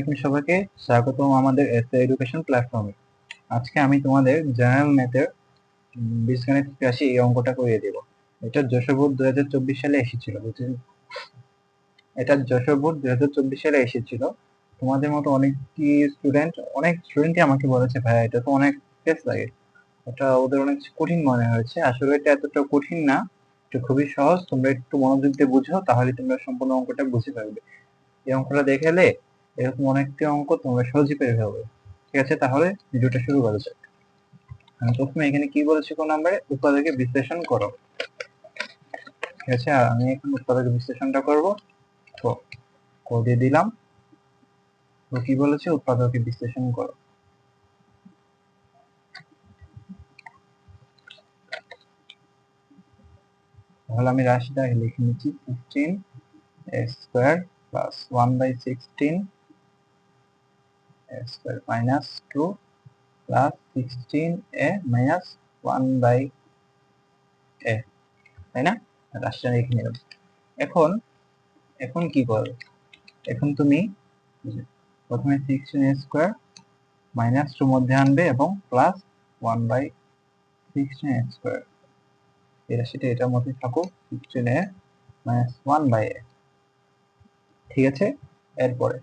আলাইকুম সবাইকে, স্বাগতম আমাদের এসএ এডুকেশন প্ল্যাটফর্মে। আজকে আমি তোমাদের জেনারেল ম্যাথের বীজগাণিতিক রাশি এই অঙ্কটা করিয়ে দেব। এটা যশোর বোর্ড 2024 সালে এসেছিল, বুঝছেন? এটা যশোর বোর্ড 2024 সালে এসেছিল। তোমাদের মতো অনেক স্টুডেন্টই আমাকে বলেছে, ভাইয়া এটা তো অনেক টেস্ট লাগে, এটা ওদের অনেক কঠিন মনে হয়েছে। আসলে এটা এতটা কঠিন না, এটা খুবই সহজ। তোমরা একটু মনোযোগ দিয়ে বুঝো, তাহলে তোমরা সম্পূর্ণ অঙ্কটা বুঝে পারবে। এই অঙ্কটা দেখালে এরকম অনেকটি অঙ্ক তোমরা সহজে পেরে ফেলবে। ঠিক আছে, তাহলে ভিডিওটা শুরু করা যাক। প্রথমে এখানে কি বলেছে, কোন নাম্বারে উৎপাদকে বিশ্লেষণ করো। ঠিক আছে, আর আমি এখন উৎপাদকের বিশ্লেষণটা করব। তো দিয়ে দিলাম। তো কি বলেছে, উৎপাদকে বিশ্লেষণ করো। তাহলে আমি রাশিটা লিখে নিচ্ছি, 15 a² plus 1/16 a² minus 2 plus 16a minus 1/a, তাই না? রাশিটা লিখে নিলাম। এখন এখন কি করবে, এখন তুমি প্রথমে 16a² মাইনাস 2 মধ্যে আনবে এবং প্লাস 1/16a²। এই রাশিটা এটার মধ্যে থাকুক, 16a মাইনাস 1/a। ঠিক আছে, এরপরে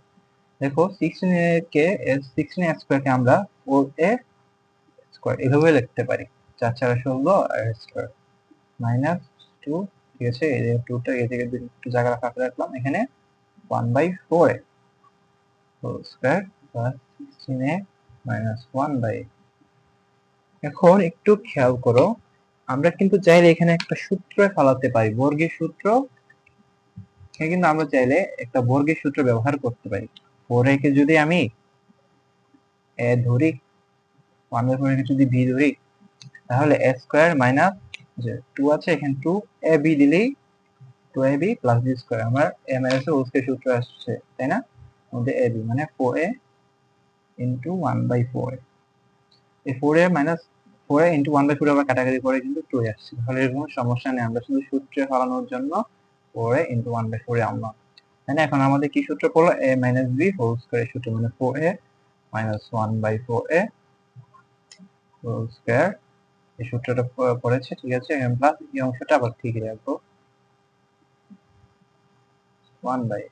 দেখো 16a² কে আমরা 4a² এভাবে লিখতে পারি, 4 4 16 আর স্কয়ার মাইনাস 2। ঠিক আছে, এই 2টা এদিকে একটু জায়গা ফাঁকা রাখলাম, এখানে 1/4a whole square plus 16a minus 1/a। এখন একটু খেয়াল করো, আমরা কিন্তু চাইলে এখানে একটা সূত্র ফেলাতে পারি, বর্গের সূত্র। এখানে কিন্তু আমরা চাইলে একটা বর্গের সূত্র ব্যবহার করতে পারি। 4a কে যদি আমি a ধরি, 1/4 কে যদি b ধরি, তাহলে a² মাইনাস যে 2 আছে, এখানে 2ab দিলেই 2ab প্লাস b স্কয়ার, আমার a মাইনাস হোল স্কয়ার সূত্র আসছে, তাই না? মধ্যে ab মানে 4a ইনটু 1/4a। এই 4a মাইনাস 4a ইনটু 1/4 আবার কাটাকাটি করে কিন্তু 2 আসছে, তাহলে এর কোনো সমস্যা নেই। আমরা শুধু সূত্রে ফলানোর জন্য 4a ইনটু 1/4a আনলাম, তাই না? এখন আমাদের কি সূত্র পড়লো, a minus b whole square সূত্র, মানে 4a minus 1/4a whole square, এই সূত্রটা পড়েছে। ঠিক আছে, এম প্লাস এই অংশটা আবার ঠিকই রাখবো, 1/,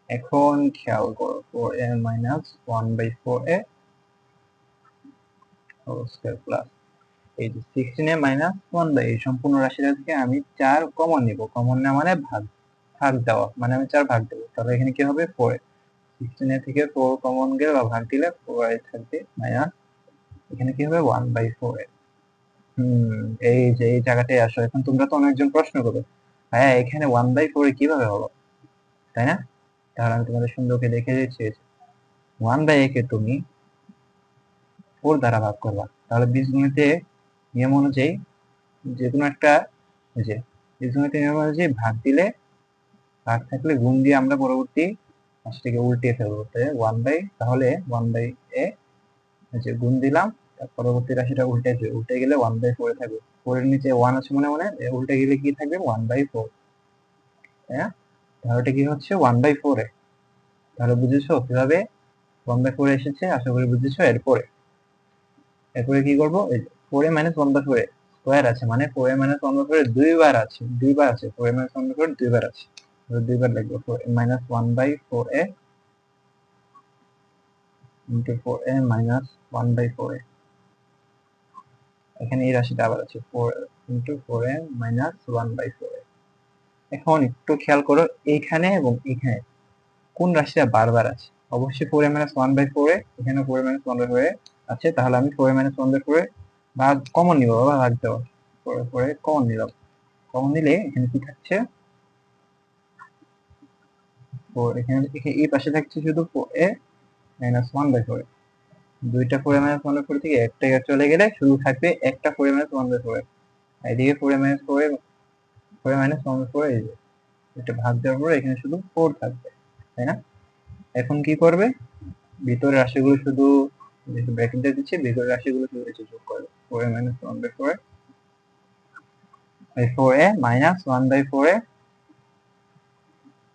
এখন খেয়াল করো 4a minus 1/4a whole square plus এই যে 16a মাইনাস 1/, সম্পূর্ণ রাশিটা থেকে আমি 4 কমন নিব। কমন নেওয়া মানে ভাগ দেওয়া, মানে আমি 4 ভাগ দেবো, তাহলে এখানে কি হবে 4a। 16a থেকে 4 কমন গেলে বা ভাগ দিলে 4a থাকবে মাইনাস, এখানে কি হবে 1/4a। এই যে এই জায়গাটায় আসো। এখন তোমরা তো অনেকজন প্রশ্ন করবে, হ্যাঁ এখানে 1/4 কিভাবে হলো, তাই না? তাহলে আমি তোমাদের সুন্দরকে দেখে দিচ্ছি। 1/a কে তুমি 4 দ্বারা ভাগ করবা, তাহলে বীজগণিতে নিয়ম অনুযায়ী যে কোনো একটা, যে বীজগণিতের নিয়ম অনুযায়ী ভাগ দিলে, ভাগ থাকলে গুণ দিয়ে আমরা পরবর্তী রাশিটাকে উল্টিয়ে ফেলবো। তাহলে 1/a, যে গুণ দিলাম, পরবর্তী রাশিটা উল্টে গেলে 1/4 থাকবে। 4 এর নিচে 1 আছে মনে মনে, উল্টে গেলে কি থাকবে 1/4, তাই না? তাহলে এটা কি হচ্ছে 1/4a। তাহলে বুঝেছো কিভাবে 1/4 এসেছে? আশা করি বুঝেছো। এরপরে কি করবো, এই 4a মাইনাস 1/4 স্কয়ার আছে, মানে 4a মাইনাস 1/4 দুইবার আছে। 4a মাইনাস 1/4 দুইবার আছে, দুইবার লিখবো। 4a minus 1/4a into 4a minus 1/4a। এখানে এই রাশিটা আবার আছে, 4 ইন্টু 4a মাইনাস 1/4a। এখন একটু খেয়াল করো, এইখানে এবং এখানে কোন রাশিটা বারবার আছে। অবশ্যই 4a মাইনাস 1/4a, এখানে 4a মাইনাস 1/4a আছে, তাহলে আমি 4a মাইনাস 1/4a ভাগ কমন নিব, বাবা ভাগ দেওয়া 4a কমন নিলাম। কমন নিলে এখানে কি থাকছে, 4, এখানে এই পাশে থাকছে শুধু 4a মাইনাস 1/4। দুইটা 4a মাইনাস 1/4 থেকে একটা চলে গেলে শুধু থাকবে একটা 4a মাইনাস 1/4। এদিকে 4a মাইনাস 4a মাইনাস 1/4, এই যে এটা ভাগ দেওয়ার পরে এখানে শুধু 4 থাকবে, তাই না? এখন কি করবে, ভিতরের রাশিগুলো শুধু ব্র্যাকেট দিয়ে দিচ্ছি, ভিতরের রাশিগুলো শুধু এসে যোগ করবে। 4a মাইনাস 1/4, এই 4a মাইনাস 1/4a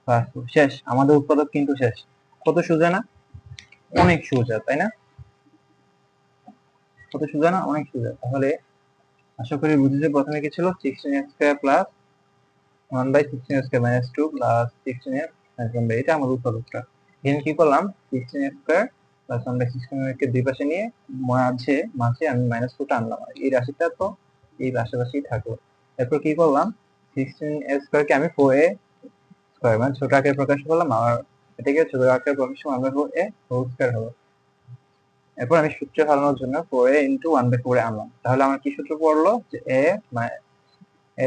প্লাস, শেষ। আমাদের উৎপাদক কিন্তু শেষ। কত সোজা না? অনেক সোজা, তাই না? কত সোজা না, অনেক সোজা। তাহলে আশা করি বুঝেছি প্রথমে কি ছিল, 16x square plus 1/16x square minus 2 plus 16x minus 1/, এটা আমার উত্তরটা। এখানে কি করলাম, 16x স্কয়ার প্লাস 1/16 কে দুই পাশে নিয়ে মাঝে মাঝে আমি মাইনাস 2টা আনলাম, এই রাশিটা তো এই পাশাপাশি থাকলো। এরপর কি করলাম, 16x স্কয়ার কে আমি 4a স্কয়ার মানে ছোট আকারে প্রকাশ করলাম, আর এটাকে ছোট আকারে প্রকাশ করলাম, আমরা 4a হোল স্কয়ার হলো। এরপর আমি সূত্রে ফেলানোর জন্য 4a ইন্টু 1/4 আনলাম। তাহলে আমার কি সূত্র পড়লো, যে a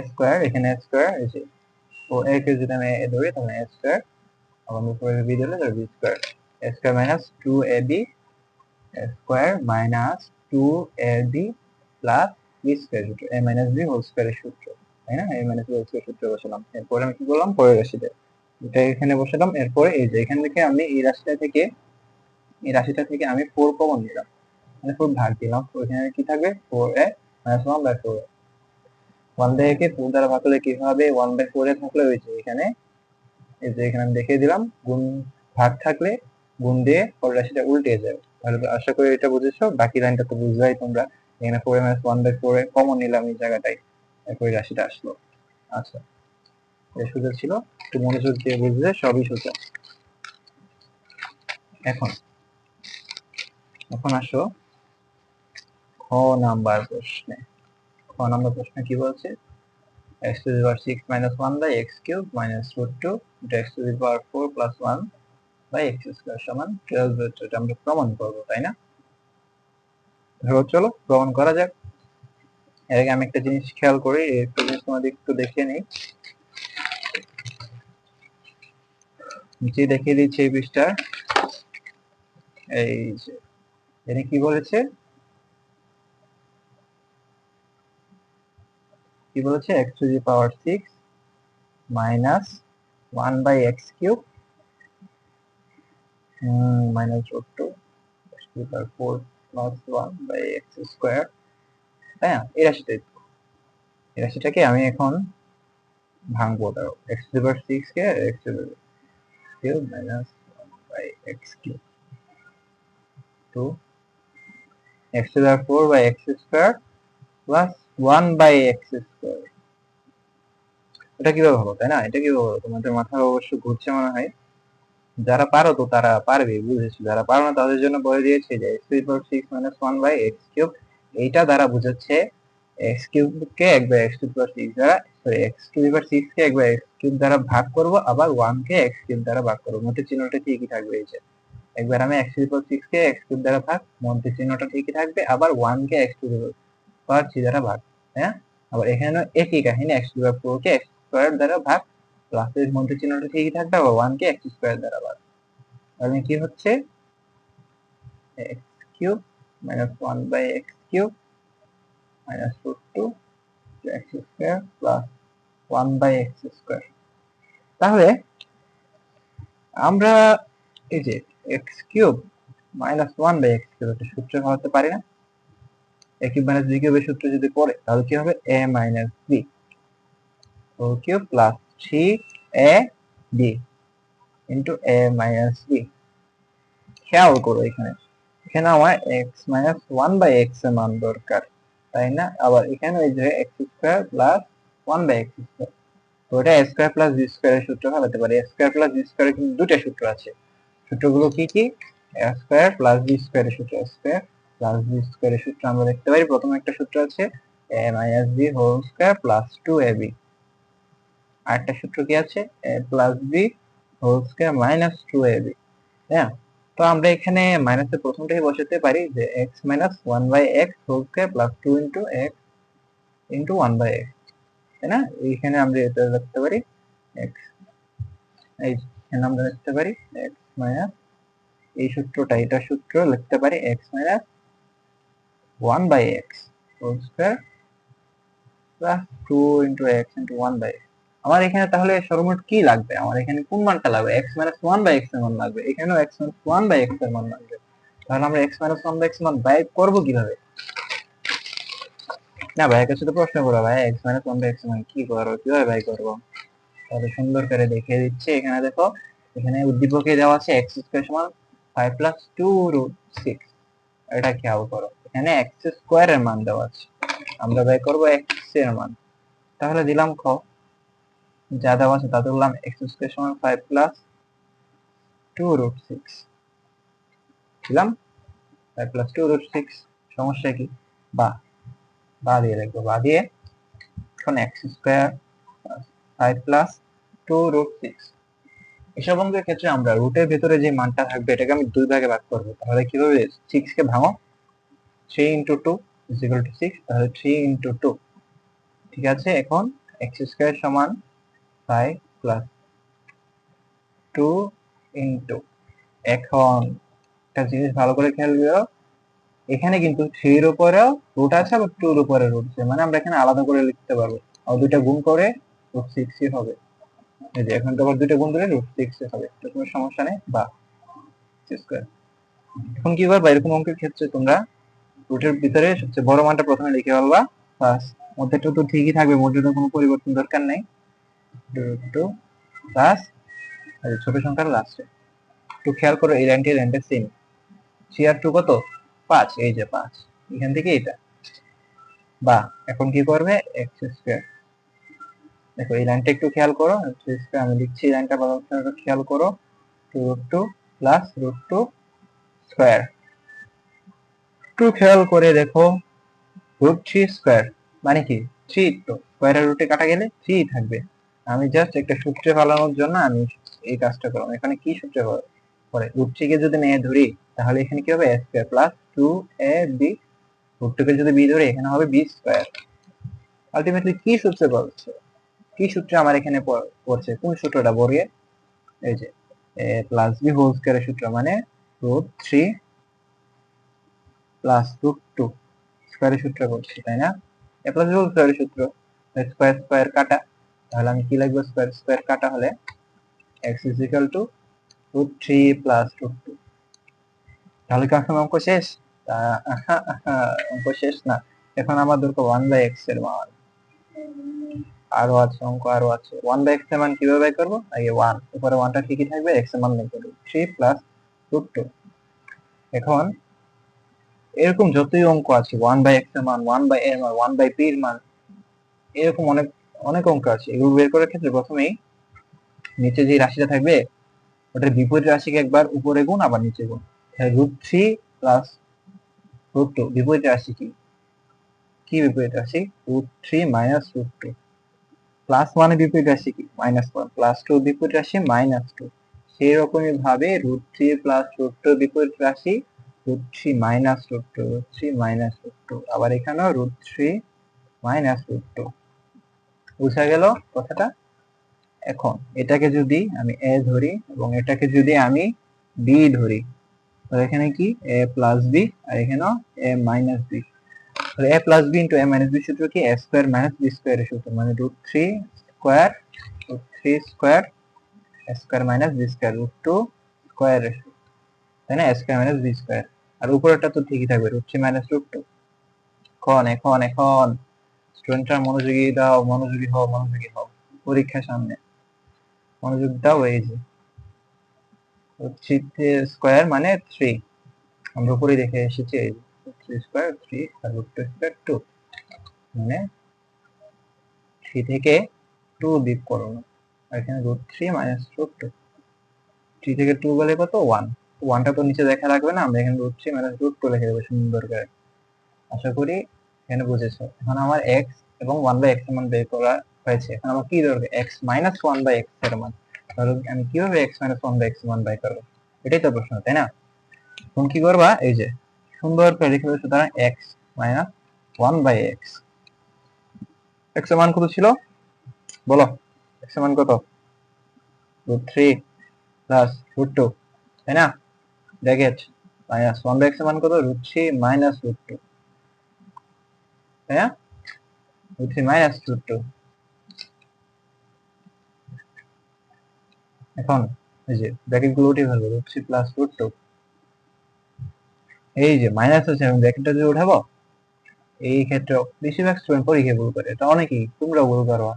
স্কয়ার, এখানে a স্কয়ার, এই যে ও a কে যদি আমি a ধরি তাহলে a স্কয়ার, আবার উপরে b দিলে তাহলে b square, a square minus 2ab square minus 2ab plus b square, সূত্র a মাইনাস b হোল স্কয়ারের সূত্র, তাই না? a minus b whole square সূত্র বসালাম। এরপরে আমি কি করলাম, পরের রাশিতে এটা এখানে বসালাম। এরপরে এই যে এখান থেকে আমি এই রাশিটা থেকে আমি 4 কমন নিলাম, মানে 4 ভাগ দিলাম, ওইখানে কি থাকবে, 4a মাইনাস 1/4, 1 থেকে 4 দ্বারা ভাগ করলে কি হবে, 1/4 এ থাকলে ওই যে এখানে, এই যে এখানে আমি দেখিয়ে দিলাম, গুণ ভাগ থাকলে গুণ দিয়ে পরের রাশিটা উল্টে যাবে। তাহলে তো আশা করি এটা বুঝেছো, বাকি লাইনটা তো বুঝলাই তোমরা। এখানে 4 মাইনাস 1/4 কমন নিলাম এই জায়গাটাই, এরপর রাশিটা আসলো। আচ্ছা, এটা সোজা ছিল, একটু মনোযোগ দিয়ে বুঝলে সবই সোজা। এখন এখন আসো খ নাম্বার প্রশ্নে। খ নাম্বার প্রশ্নে কি বলছে, x to the power 6 minus 1 by x cube minus root 2 into x to the power 4 plus 1 by x square সমান 12। এটা আমরা প্রমাণ করবো, তাই না? চলো প্রমাণ করা যাক। এর আগে আমি একটা জিনিস খেয়াল করি, একটা জিনিস তোমাদের একটু দেখিয়ে নেই, নিচে দেখিয়ে দিচ্ছি এই পৃষ্ঠা। এই যে এখানে কি বলেছে, x to the power 6 minus 1 by x cube minus root 2 x to the power 4 plus 1 by x square, তাই না? এই রাশিটাকে আমি এখন ভাঙবো। দাও, x to the power 6 K x to the cube minus 1 by x cube to x to the power 4 by x square plus 1 by x square। এটা কিভাবে হলো, তাই না? এটা কিভাবে হলো, তোমাদের মাথায় অবশ্য ঘুরছে মনে হয়। যারা পারো তো তারা পারবে, বুঝেছো। যারা পারো না তাদের জন্য বলে দিয়েছে যে x to the power 6 minus 1 by x cube, এইটা দ্বারা বুঝাচ্ছে x কিউব কে একবার x to the power 6 দ্বারা, sorry, x to the power 6 কে একবার x কিউব দ্বারা ভাগ করব, আবার 1 কে x কিউব দ্বারা ভাগ করব, মধ্যে চিহ্নটা ঠিকই থাকবে। এই যে একবার আমি x to the power 6 K x cube দ্বারা ভাগ, মধ্যে চিহ্নটা ঠিকই থাকবে, আবার 1 কে x to the power 3 দ্বারা ভাগ, হ্যাঁ। আবার এখানে একই কাহিনী, x to the power 4 K x square দ্বারা ভাগ, প্লাসের মধ্যে চিহ্নটা ঠিকই থাকবে, আবার 1 কে x স্কয়ার দ্বারা ভাগ। তাহলে কি হচ্ছে, x cube minus 1 by x cube minus root 2 x square plus 1 by x square. তাহলে আমরা এই যে x cube minus 1 by x cube একটা সূত্র হতে পারি না? a কিউব minus b কিউবের সূত্র যদি পড়ে তাহলে কি হবে, a minus b whole cube plus 3ab into a minus b। খেয়াল করো এখানে, এখানে আমার x minus 1 by x এর মান দরকার, তাই না? আবার এখানে ওই যে x square plus 1 by x square, তো এটা a স্কয়ার প্লাস b স্কয়ারের সূত্র হতে পারে। a স্কয়ার প্লাস b স্কয়ারের কিন্তু দুটো সূত্র আছে। সূত্রগুলো কি কি, a স্কয়ার প্লাস b স্কয়ারের সূত্র, a স্কয়ার প্লাস b স্কয়ারের সূত্র আমরা দেখতে পারি। প্রথম একটা সূত্র আছে a minus b whole square plus 2ab, আরেকটা সূত্র কি আছে, a plus b whole square minus 2ab, হ্যাঁ। তো আমরা এখানে মাইনাসের প্রথমটাই বসাতে পারি, যে x minus 1 by x whole square plus 2 into x into 1 by x, তাই না? এইখানে আমরা এটা লিখতে পারি x, এই এখানে আমরা লিখতে পারি x মাইনাস, এই সূত্রটা, এটা সূত্র লিখতে পারি x minus 1 by x whole square plus 2 into x into 1 by x। আমার এখানে তাহলে সর্বমোট কি লাগবে, আমার এখানে কোন মানটা লাগবে, x মাইনাস 1 বাই x এর মান লাগবে, এখানেও x মাইনাস 1 বাই x এর মান লাগবে। তাহলে আমরা x মাইনাস 1 বাই x এর মান বাইর করব কিভাবে? না ভাইয়ের কাছে তো প্রশ্ন করো, ভাই x মাইনাস 1 বাই x এর মান কি করব, কিভাবে বাই করব? তাহলে সুন্দর করে দেখিয়ে দিচ্ছি। এখানে দেখো, এখানে উদ্দীপকে দেওয়া আছে x স্কয়ার সমান 5 প্লাস 2 রুট 6। এটা খেয়াল করো, এখানে এক্স স্কোয়ারের মান দেওয়া আছে, আমরা বের করবো এক্স এর মান। তাহলে দিলাম খ, যা দেওয়া আছে তা তুললাম, এক্স স্কোয়ার সমান 5 প্লাস 2 রুট 6 দিলাম, 5 প্লাস 2 রুট 6। সমস্যা কি? বা দিয়ে লিখবো, বা দিয়ে এখন এক্স স্কোয়ার 5 প্লাস 2 রুট 6। এসব অঙ্কের ক্ষেত্রে আমরা রুটের ভেতরে যে মানটা থাকবে এটাকে আমি দুই ভাগে ভাগ করবো। তাহলে কি হবে, 6 কে ভাঙো, 3 ইন্টু 2 ইজ ইকুয়াল টু 6, তাহলে 3 ইন্টু 2। ঠিক আছে, এখন এক্স স্কোয়ার সমান 5 প্লাস 2 ইন্টু, এখন একটা জিনিস ভালো করে খেয়াল করো, এখানে কিন্তু 3 এর উপরেও রুট আছে আবার 2 এর উপরে রুট আছে, মানে আমরা এখানে আলাদা করে লিখতে পারবো, আর দুইটা গুণ করে রুট 6 হবে। এই যে এখন তো আবার দুইটা গুণ করে রুট 6 হবে, তো কোনো সমস্যা নেই, বা স্কয়ার। এখন কি করবা, এরকম অঙ্কের ক্ষেত্রে তোমরা রুটের ভিতরে সবচেয়ে বড় মানটা প্রথমে লিখে ফেলবা, প্লাস মধ্যেটা তো ঠিকই থাকবে, মধ্যেটা কোনো পরিবর্তন দরকার নেই, টু প্লাস ছোট সংখ্যার লাস্টে। একটু খেয়াল করো, এই লাইনটা সেম, 3 আর 2 কত, 5, এই যে 5, এখান থেকে এটা, বা এখন কি করবে, এক্স স্কয়ার। দেখো এই লাইনটা একটু খেয়াল করো, আমি লিখছি লাইনটা ভালো করে খেয়াল করো, রুট 2 প্লাস রুট 2 স্কয়ার। একটু খেয়াল করে দেখো, রুট 3 স্কয়ার মানে কি, 3 তো স্কয়ারের রুটে কাটা গেলে 3 থাকবে। আমি জাস্ট একটা সূত্রে ফেলানোর জন্য আমি এই কাজটা করলাম। এখানে কি সূত্রে পড়ে, রুট 3 কে যদি নিয়ে ধরি তাহলে এখানে কি হবে, a square plus 2ab, root 2 কে যদি b ধরি এখানে হবে b স্কয়ার। আলটিমেটলি কি সূত্রে বলছে, কি সূত্রে আমার এখানে পড়ছে, কোন সূত্রটা বর্গে, এই যে a প্লাস b হোল স্কয়ারের সূত্র, মানে রুট 3 প্লাস রুট 2 স্কয়ারের সূত্র পড়ছে, তাই না? a প্লাস b হোল স্কয়ারের সূত্র, স্কয়ার স্কয়ার কাটা, তাহলে আমি কি লিখবো, স্কয়ার স্কয়ার কাটা হলে x is equal to root 3 plus root 2। তাহলে কি এখন অঙ্ক শেষ? অঙ্ক শেষ না, এখন আমার দরকার 1/x এর মান। আরো আছে অঙ্ক, আরো আছে। 1/x এর মান কিভাবে বের করবো, আগে 1, উপরে 1টা ঠিকই থাকবে, x এর মান বের করব, 3 প্লাস রুট 2। এখন এরকম যতই অঙ্ক আছে, 1/x এর মান, 1/a এর মান, 1/p এর মান, এরকম অনেক অনেক অঙ্ক আছে। এগুলো বের করার ক্ষেত্রে প্রথমেই নিচে যে রাশিটা থাকবে ওটার বিপরীত রাশিকে একবার উপরে গুণ আবার নিচে গুণ। রুট 3 প্লাস রুট 2 বিপরীত রাশি কি, কি বিপরীত রাশি, রুট 3 মাইনাস রুট 2, প্লাস মানে বিপরীত রাশি কি, মাইনাস 1, প্লাস 2 বিপরীত রাশি মাইনাস 2। সেই রকমই ভাবে রুট 3 প্লাস রুট 2 বিপরীত রাশি root 3 minus root 2, root 3 minus root 2, আবার এখানেও রুট 3 মাইনাস রুট 2। বুঝা গেল কথাটা? এখন এটাকে যদি আমি a ধরি এবং এটাকে যদি আমি b ধরি, তাহলে এখানে কি a প্লাস b আর এখানেও a মাইনাস b। তাহলে a plus b into a minus b সূত্র কি, a স্কয়ার মাইনাস b স্কয়ারের সূত্র, মানে root 3 square, root 3 square a square minus b square, root 2 স্কয়ারের সূত্র, তাই না, a square minus b square. আর উপরেরটা তো ঠিকই থাকবে, রুট 3 মাইনাস রুট 2। এখন স্টুডেন্টরা মনোযোগী দাও, মনোযোগী হও, মনোযোগী হও, পরীক্ষা সামনে, মনোযোগ দাও। এই যে রুট 3 স্কয়ার মানে 3, আমরা উপরে দেখে এসেছি, এই রুট 3 স্কয়ার 3 আর রুট 2 স্কয়ার 2, মানে 3 থেকে 2 বিয়োগ করো না, আর এখানে রুট 3 মাইনাস রুট 2, 3 থেকে 2 গেলে কত, 1, 1টা তো নিচে দেখা লাগবে না, আমরা এখানে রুট 3 মাইনাস রুট 2 লিখে দেবো সুন্দর করে। আশা করি এখানে বুঝেছো। এখন আমার x এবং 1/x এর মান বের করা হয়েছে, এখন আমার কি দরকার, x মাইনাস 1/x এর মান। তাহলে আমি কিভাবে x মাইনাস 1/x এর মান বের করব, এটাই তো প্রশ্ন, তাই না? এখন কি করবা, এই যে সুন্দর করে লিখে দেবো, সুতরাং x মাইনাস 1/x। x এর মান কত ছিল বলো, x এর মান কত, রুট 3 প্লাস রুট 2, তাই না? ব্র্যাকেট মাইনাস 1/x এর মান কত, রুট 3 মাইনাস রুট 2, তাই না, রুট 3 মাইনাস রুট 2। এখন এই যে ব্র্যাকেট গুলো উঠে ফেলবো, রুট 3 প্লাস রুট 2, এই যে মাইনাস আছে আমি ব্র্যাকেটটা যদি উঠাবো, এই ক্ষেত্রে বেশিরভাগ স্টুডেন্ট পরীক্ষায় ভুল করে, এটা অনেকেই, তোমরা ভুল করো,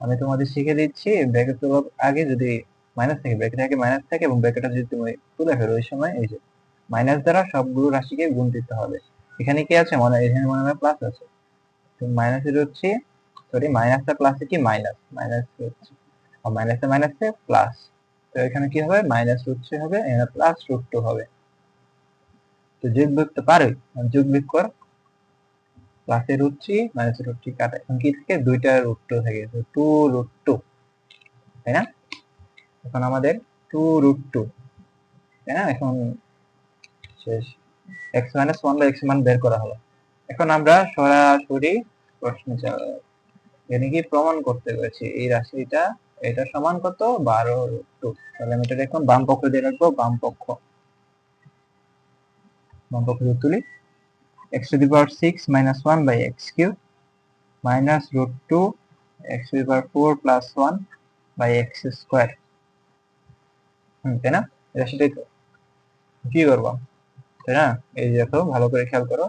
আমি তোমাদের শিখে দিচ্ছি। ব্র্যাকেট তোলার আগে যদি মাইনাস থাকে, ব্র্যাকেটে আগে মাইনাস থাকে এবং ব্র্যাকেটটা যদি তুমি তুলে ফেলো ওই সময় এই যে মাইনাস দ্বারা সবগুলো রাশিকে গুণ দিতে হবে। এখানে কি আছে এখানে মনে হয় প্লাস আছে, তো মাইনাসের হচ্ছে সরি মাইনাসটা প্লাসে কি মাইনাস মাইনাস হচ্ছে মাইনাসে মাইনাসে প্লাস, তো এখানে কি হবে মাইনাস রুট 3 হবে, এখানে প্লাস রুট 2 হবে। তো যোগ বিয়োগ তো পারোই, যোগ বিয়োগ কর, প্লাসের রুট 3 মাইনাসের রুট 3 কাটা, এখন কি থাকে দুইটা রুট 2 থাকে, তো 2 রুট 2, তাই না? এখন আমাদের 2 রুট 2, তাই না? এখন শেষ, x মাইনাস 1 বাই x মান বের করা হলো। এখন আমরা সরাসরি প্রশ্ন এখানে কি প্রমাণ করতে পেরেছি এই রাশিটা এটা সমান কত 12 রুট 2, তাহলে আমি এটা এখন বাম পক্ষ দিয়ে রাখবো, বাম পক্ষ তুলি, x to the power 6 minus 1 by x cube minus root 2 x to the power 4 plus 1 by x square, তাই না? এটা সেটাই তো, কি করবো, তাই না? এই যে দেখো ভালো করে খেয়াল করো,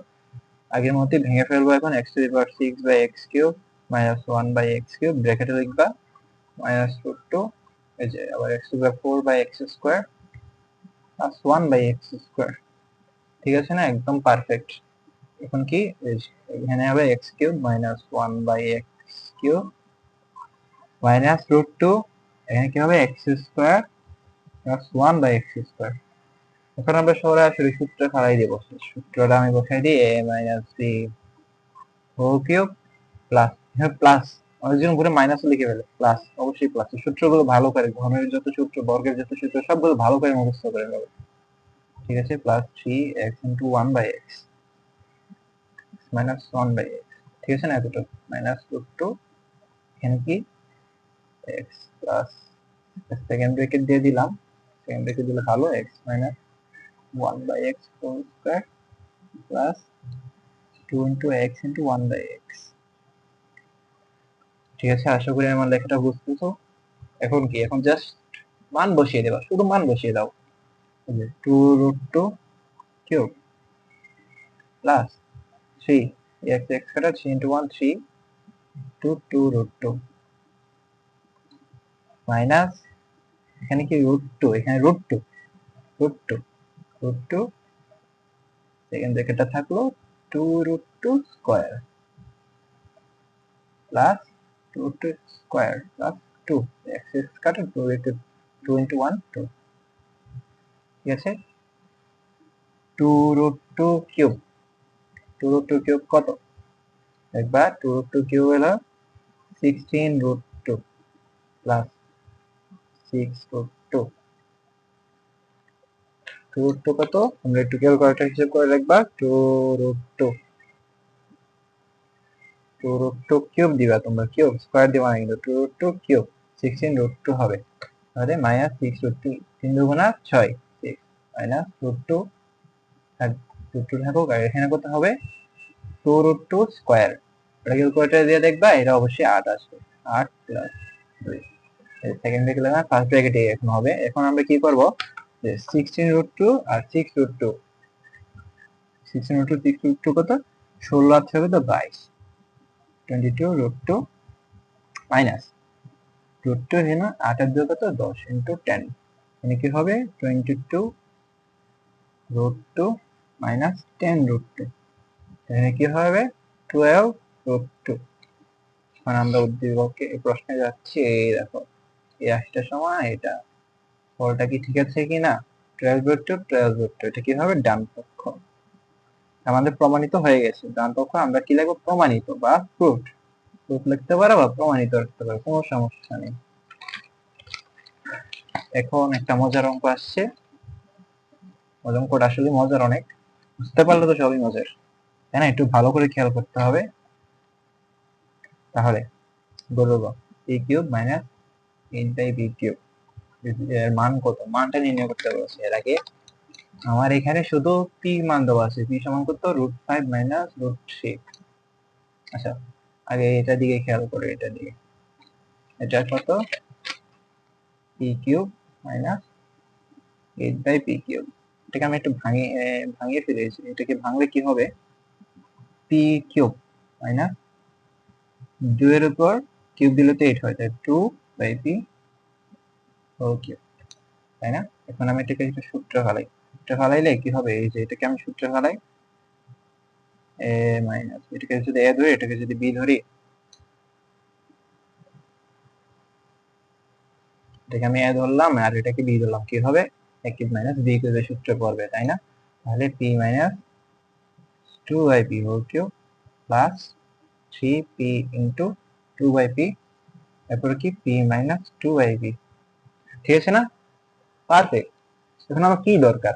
আগের মতই ভেঙে ফেলবো এখন, x to the power 6 by x cube minus 1 by x cube, ব্র্যাকেটে লিখবা minus root 2, এই যে আবার x to the power 4 by x square plus 1 by x square, ঠিক আছে না? একদম পারফেক্ট। এখন কি এখানে হবে x cube minus 1 by x cube minus root 2, এখানে কি হবে x square plus 1 by x square. এখন আমরা সরাসরি সূত্র খালাই দেব, সূত্রটা আমি বসাই দিই a minus b whole cube plus, হ্যাঁ প্লাস, অনেকজন ঘুরে মাইনাস লিখে ফেলে, প্লাস অবশ্যই প্লাস, সূত্রগুলো ভালো করে, ঘনের যত সূত্র বর্গের যত সূত্র সবগুলো ভালো করে মুখস্থ করে নেবে, ঠিক আছে? Plus 3x into 1 by x minus 1 by x, ঠিক আছে না? এতটা মাইনাস রুট 2, এখানে কি x প্লাস সেকেন্ড ব্র্যাকেট দিয়ে দিলাম, সেকেন্ড ব্র্যাকেট দিলে ভালো, x minus 1 by x whole square plus 2 into x into 1 by x, ঠিক আছে? আশা করি আমার লেখাটা বুঝতেছো। এখন কি, এখন জাস্ট মান বসিয়ে দেবা, শুধু মান বসিয়ে দাও, 2 root 2 cube plus 3 x x কাটা 3 into 1 3 to 2 root 2 মাইনাস, এখানে কি রুট 2, এখানে রুট 2 রুট 2 সেকেন্ড ব্র্যাকেটটা থাকলো 2 root 2 square plus 2 root 2 square plus 2 x x কাটা 2 into 1 2, ঠিক আছে? 2 root 2 কিউব, 2 root 2 কিউব কত একবার, 2 root 2 কিউব হলো 16 root 2 প্লাস 6 root 2, 2 root 2 কত আমরা একটু ক্যালকুলেটর হিসাব করে রাখবা, 2 root 2 2 root 2 কিউব দিবা, তোমরা কিউব স্কয়ার দিবা না কিন্তু, 2 root 2 কিউব 16 root 2 হবে, তাহলে মাইনাস 6 root 2, 3 দুগুণা 6 6 মাইনাস root 2 আর root 2 থাকুক, আর এখানে কত হবে 2 root 2 স্কয়ার, এটা ক্যালকুলেটর দিয়ে দেখবা এটা অবশ্যই 8 আসবে, 8 প্লাস 2, সেকেন্ড ব্র্যাকেট লাগা ফার্স্ট ব্র্যাকেটে এখন হবে। এখন আমরা কি করব যে 16 root 2 আর 6 root 2, 16 root 2 6 root 2 কত 16 আর 6 কত 22, 22 root 2 মাইনাস root 2 এখানে 8 আর 2 কত 10 into 10, এখানে কি হবে 22 root 2 minus 10 root 2, এখানে কি হবে 12 root 2। এখন আমরা উদ্দীপকে এই প্রশ্নে যাচ্ছি, এই দেখো এই রাশিটার সমান এটা, ফলটা কি ঠিক আছে কিনা, 12 root 2 12 root 2, এটা কি হবে ডান পক্ষ, আমাদের প্রমাণিত হয়ে গেছে, ডান পক্ষ আমরা কি লিখব প্রমাণিত বা প্রুফড, প্রুফ লিখতে পারো বা প্রমাণিত লিখতে পারো, কোনো সমস্যা নেই। এখন একটা মজার অঙ্ক আসছে, অঙ্কটা আসলে মজার অনেক, বুঝতে পারলে তো সবই মজার, তাই না? একটু ভালো করে খেয়াল করতে হবে। তাহলে বলবো a cube minus 8 by b cube এর মান কত, মানটা নির্ণয় করতে বলেছে। এর আগে আমার এখানে শুধু p মান দেওয়া আছে, p সমান কত √5 মাইনাস √3। আচ্ছা আগে এটা দিকে খেয়াল করে, এটা দিকে এটা কত p cube minus 8 by p cube, এটাকে আমি একটু ভাঙিয়ে ফেলেছি, এটাকে ভাঙলে কি হবে p কিউব মাইনাস 2 এর উপর কিউব দিলে তো 8 হয়, তাই 2 বাই p ওকে, তাই না? এখন আমি এটাকে একটা সূত্র ফেলাই, সূত্র ফেলাইলে কি হবে, এই যে এটাকে আমি সূত্র ফেলাই এ মাইনাস, এটাকে যদি এ ধরি এটাকে যদি বি ধরি, এটাকে আমি এ ধরলাম আর এটাকে বি ধরলাম, কি হবে এ কিউব মাইনাস বি কিউবের সূত্র পড়বে, তাই না? তাহলে P minus 2yp whole cube plus 3p into 2yp, এরপর কি p মাইনাস 2yp, ঠিক আছে না? পারফেক্ট। এখন আমার কি দরকার,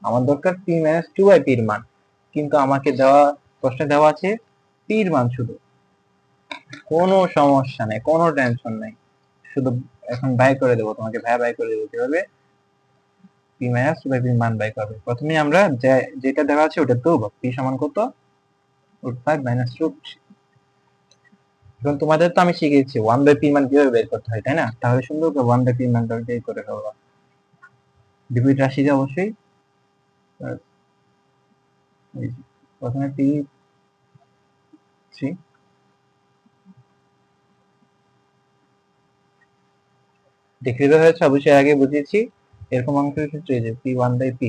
আমার দরকার p মাইনাস 2yp এর মান, কিন্তু আমাকে দেওয়া প্রশ্নে দেওয়া আছে p এর মান শুধু, কোনো সমস্যা নেই, কোনো টেনশন নেই, শুধু এখন বাই করে দেবো তোমাকে, বাই করে দেবো কিভাবে, p মাইনাস 2yp এর মান বাই করবে। প্রথমে আমরা যেটা দেওয়া আছে ওটা দেবো, p সমান কত, √5 মাইনাস √3। এখন তোমাদের তো আমি শিখিয়েছি 1/p মান কিভাবে বের করতে হয়, তাই না? তাহলে সুন্দর করে 1/p মানটা বের করে ফেলবা। বিপরীত রাশিতে অবশ্যই প্রথমে p3 দেখতে হয়েছে, অবশ্যই আগে বুঝিয়েছি। এরকম অঙ্কের ক্ষেত্রে যে p1/p,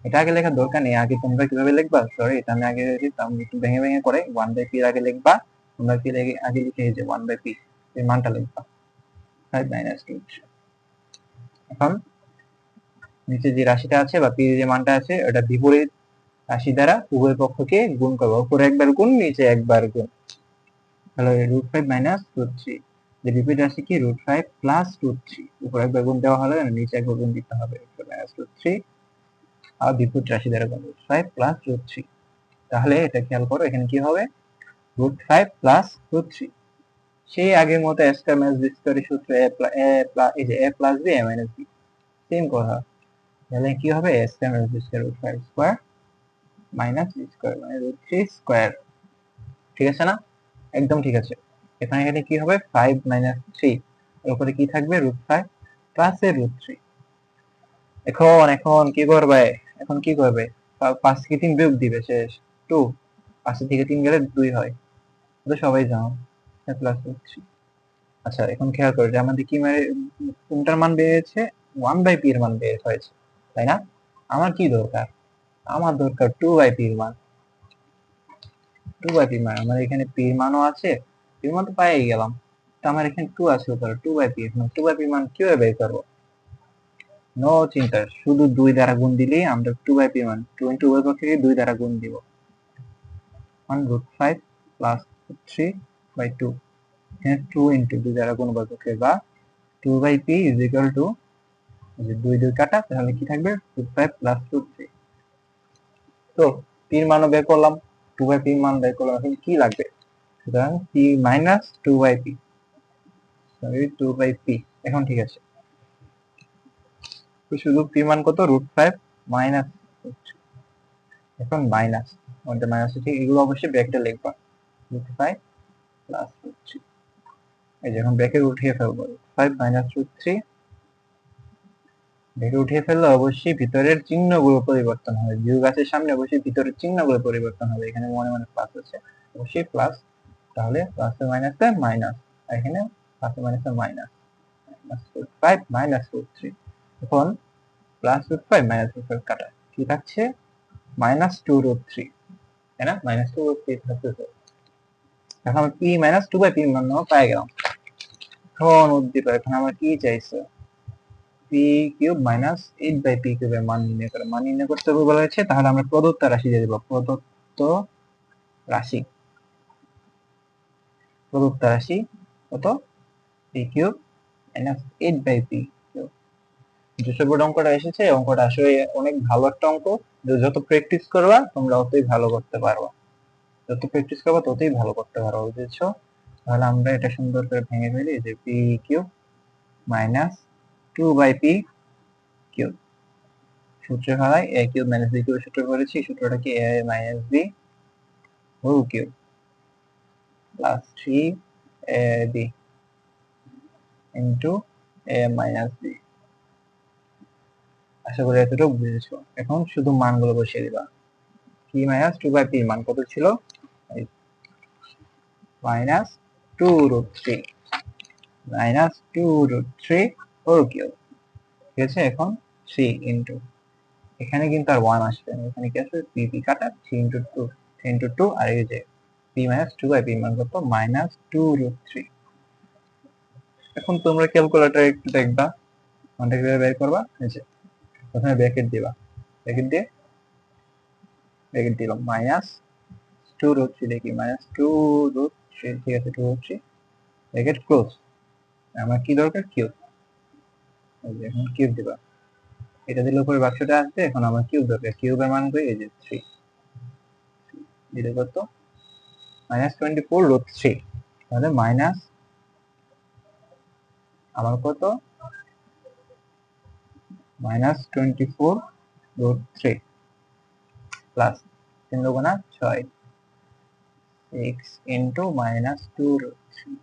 এটা আগে লেখার দরকার নেই, আগে তোমরা কিভাবে লিখবা, সরি এটা আমি আগে লিখতাম, একটু ভেঙে ভেঙে করে 1/p এর আগে লিখবা, তোমরা কি আগে লিখে এই যে 1/p এর মানটা লিখবা 5 মাইনাস 2। এখন নিচে যে রাশিটা আছে বা p এর যে মানটা আছে ওটা বিপরীত রাশি দ্বারা উভয় পক্ষকে গুণ করবো, উপরে একবার গুণ নিচে একবার গুণ, তাহলে √5 মাইনাস √3, যে বিপরীত রাশি কি √5 প্লাস √3, উপরে একবার গুণ দেওয়া হলে নিচে একবার গুণ দিতে হবে, মাইনাস √3 আর বিপরীত রাশি দ্বারা গুণ √5 প্লাস √3। তাহলে এটা খেয়াল করো এখানে কি হবে, √5 প্লাস √3, সেই আগের মতো a স্কয়ার মাইনাস b স্কয়ারের সূত্র এই যে a plus b a minus b, same কথা। তাহলে কি হবে a square minus b square √5 square minus b square মানে √3 স্কয়ার, ঠিক আছে না? একদম ঠিক আছে। এখানে কি হবে 5 মাইনাস 3, এর উপরে কি থাকবে √5 প্লাস এর √3। এখন এখন কি করবে, এখন কি করবে, 5 থেকে 3 বিয়োগ দিবে, শেষ 2, 5 থেকে 3 গেলে 2 হয়, তো সবাই জানো প্লাস √3। আচ্ছা এখন খেয়াল করো যে আমাদের কি মানে কোনটার মান বেরিয়েছে, 1/p এর মান বের হয়েছে, তাই না? আমার কি দরকার, আমার দরকার 2/p এর মান, 2/p মান আমার এখানে p এর মানও আছে, p এর মান তো পেয়ে গেলাম, তো আমার এখানে 2 আছে উপরে 2/p, এখন 2/p মান কিভাবে বের করব, নো চিন্তা, শুধু 2 দ্বারা গুণ দিলেই আমরা 2/p মান 2 ইনটু উভয় পক্ষকে 2 দ্বারা গুণ দিব, 1√5 প্লাস 3/2, এখানে 2 ইনটু 2 দ্বারা গুণ উভয় পক্ষকে, বা 2/p ইজ ইকুয়াল টু, যে 2 2 কাটা, তাহলে কি থাকবে √5 প্লাস √3। তো p এর মানও বের করলাম, 2/p এর মান বের করলাম, এখন কি লাগবে, সুতরাং p minus 2/p, sorry 2/p, এখন ঠিক আছে। তো শুধু p মান কত √5 মাইনাস, এখন মাইনাস, আমাদের মাইনাস ঠিক, এগুলো অবশ্যই ব্র্যাকেটে লিখবা, √5 প্লাস √3, এই যে এখন ব্র্যাকেট উঠিয়ে ফেলবো, 5 মাইনাস √3, ব্র্যাকেট উঠিয়ে ফেললে অবশ্যই ভিতরের চিহ্নগুলো পরিবর্তন হবে, বিয়োগ আছে সামনে, অবশ্যই ভিতরের চিহ্নগুলো পরিবর্তন হবে, এখানে মনে মনে প্লাস আছে, অবশ্যই প্লাস, তাহলে প্লাসে মাইনাসে মাইনাস, এখানে প্লাসে মাইনাসে মাইনাস, √5 মাইনাস √3, এখন প্লাস √5 মাইনাস √5 কাটা, কি থাকছে মাইনাস 2√3, তাই না? মাইনাস 2√3 থাকতেছে। এখন আমি p মাইনাস 2/p মান পেয়ে গেলাম। এখন উদ্দীপ, এখন আমরা কি চাইছে, p কিউব মাইনাস 8/p কিউবের মান নির্ণয় করে, মান নির্ণয় করতে হবে বলা হয়েছে, তাহলে আমরা প্রদত্ত রাশি দিয়ে দেব, প্রদত্ত রাশি, প্রদত্ত রাশি কত, p cube minus 8/p cube. যেসব বোর্ড অঙ্কটা এসেছে অঙ্কটা আসলে অনেক ভালো একটা অঙ্ক, যত প্র্যাকটিস করবা তোমরা অতই ভালো করতে পারবা, যত প্র্যাকটিস করবা ততই ভালো করতে পারো, বুঝেছো? তাহলে আমরা এটা সুন্দর করে ভেঙে ফেলি, যে p cube minus 2/p cube, সূত্রে ফেলাই a cube minus b cube সূত্র করেছি, সূত্রটা কি a minus b whole cube plus 3ab into a minus b। আশা করি এতটুকু বুঝেছো। এখন শুধু মানগুলো বসিয়ে দিবা, p মাইনাস 2/p মান কত ছিল, মাইনাস 2√3, মাইনাস 2√3 4 কিউব, ঠিক আছে। এখন 3 ইন্টু, এখানে কিন্তু আর 1 আসবে না, এখানে কি আসবে পি পি কাটা 3 ইন্টু 2, 3 ইন্টু 2, আর এই যে পি মাইনাস 2 বাই পি মান কত মাইনাস 2 রুট 3। এখন তোমরা ক্যালকুলেটর একটু দেখবা কোনটা কিভাবে বের করবা। এই যে প্রথমে ব্র্যাকেট দিবা, ব্র্যাকেট দিয়ে ব্র্যাকেট দিলাম মাইনাস 2 রুট 3, দেখি মাইনাস 2 রুট 3, ঠিক আছে 2 রুট 3, ব্র্যাকেট ক্লোজ। আমার কি দরকার কিউব, এই যে এখন কিউব দিবা, এটা দিলে উপরে বাক্সটা আসবে। এখন আমার কিউব দরকার, কিউবের মান কই, এই যে 3, এটা কত মাইনাস 24 রুট 3, তাহলে মাইনাস আমার কত মাইনাস 24 রুট 3 প্লাস 3 দুগুণা 6, 6 ইন্টু মাইনাস 2 রুট 3,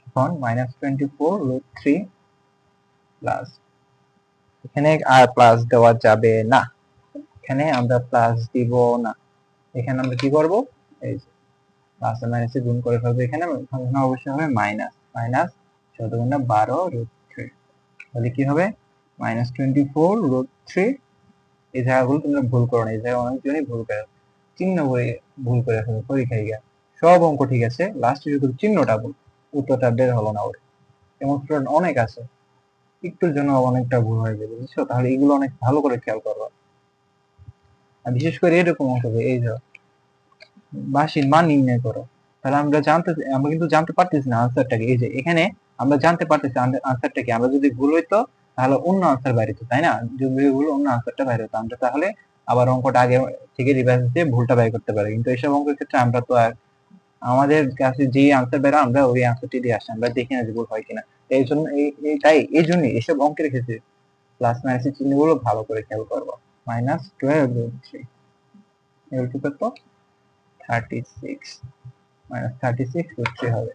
এখন মাইনাস 24 রুট 3 প্লাস, এখানে আর প্লাস দেওয়া যাবে না, এখানে আমরা প্লাস দিব না, এখানে আমরা কি করব, এই যে প্লাস আর মাইনাসে গুণ করে ফেলবো, এখানে অবশ্যই হবে মাইনাস, মাইনাস 14 12 রুট 3, তাহলে কি হবে মাইনাস 24 রুট 3। এই জায়গাগুলো তোমরা ভুল করো না, এই জায়গায় অনেকজনই ভুল করে, চিহ্ন করে ভুল করে ফেলো পরীক্ষায় গিয়ে। সব অঙ্ক ঠিক আছে, লাস্টে শুধু চিহ্নটা ভুল, উত্তরটা বের হলো না ওর। এমন স্টুডেন্ট অনেক আছে, একটুর জন্য অনেকটা ভুল হয়ে যাবে, বুঝছো। তাহলে এগুলো অনেক ভালো করে খেয়াল করবা, আর বিশেষ করে এরকম অঙ্ক, এই যে বাসির মান নির্ণয় করো, তাহলে আমরা কিন্তু জানতে পারতেছি না আনসারটাকে। এই যে এখানে আমরা জানতে পারতেছি আনসারটা কি, আমরা যদি ভুল হইতো তাহলে অন্য আনসার বাইরে হতো, তাই না, যদি ভুল অন্য আনসারটা বাইরে হতো, আমরা তাহলে আবার অঙ্কটা আগে থেকে রিভাইজ দিয়ে ভুলটা বাইর করতে পারি। কিন্তু এইসব অঙ্কের ক্ষেত্রে আমরা তো আর আমাদের কাছে যে আনসার বেরো আমরা ওই আনসারটি দিয়ে আসি, আমরা দেখি না যে ভুল হয় কিনা। এই জন্য এই জন্য এইসব অঙ্কের ক্ষেত্রে প্লাস মাইনাসের চিহ্নগুলো ভালো করে খেয়াল করবো। মাইনাস 12 রুট 3 কত 36, মাইনাস 36 রুট 3 হবে,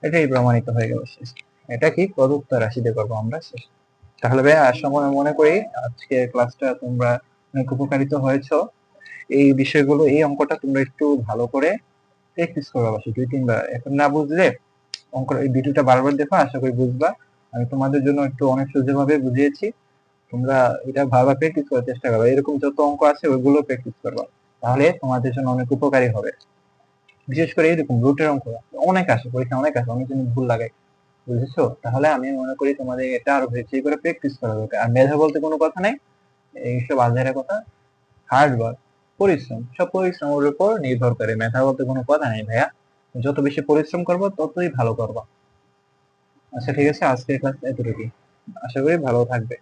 এটাই প্রমাণিত হয়ে গেল শেষ। এটা কি প্রদত্ত রাশি দিয়ে করবো আমরা শেষ। তাহলে ভাই আশা মনে করি আজকে ক্লাসটা তোমরা অনেক উপকারিত হয়েছো। এই বিষয়গুলো, এই অঙ্কটা তোমরা একটু ভালো করে প্র্যাকটিস করবা বাসায় 2-3 বার। এখন না বুঝলে অঙ্ক এই ভিডিওটা বারবার দেখো, আশা করি বুঝবা। আমি তোমাদের জন্য একটু অনেক সোজাভাবে বুঝিয়েছি, তোমরা এটা ভালোভাবে প্র্যাকটিস করার চেষ্টা করবে। এরকম যত অঙ্ক আছে ওইগুলো প্র্যাকটিস করবা, তাহলে তোমাদের জন্য অনেক উপকারী হবে। বিশেষ করে এরকম রুটের অঙ্ক অনেক আসে পরীক্ষা, অনেক আসে, অনেক জন ভুল লাগে, বুঝেছো। তাহলে আমি মনে করি তোমাদের এটা আরো বেশি করে প্র্যাকটিস করা দরকার। আর মেধা বলতে কোনো কথা নাই, এইসব আজেরা কথা। হার্ড ওয়ার্ক, পরিশ্রম, সব পরিশ্রমের উপর নির্ভর করে, মেধা বলতে কোনো কথা নেই ভাইয়া। যত বেশি পরিশ্রম করবো ততই ভালো করবো। আচ্ছা ঠিক আছে, আজকের ক্লাস এতটুকুই, আশা করি ভালো থাকবে।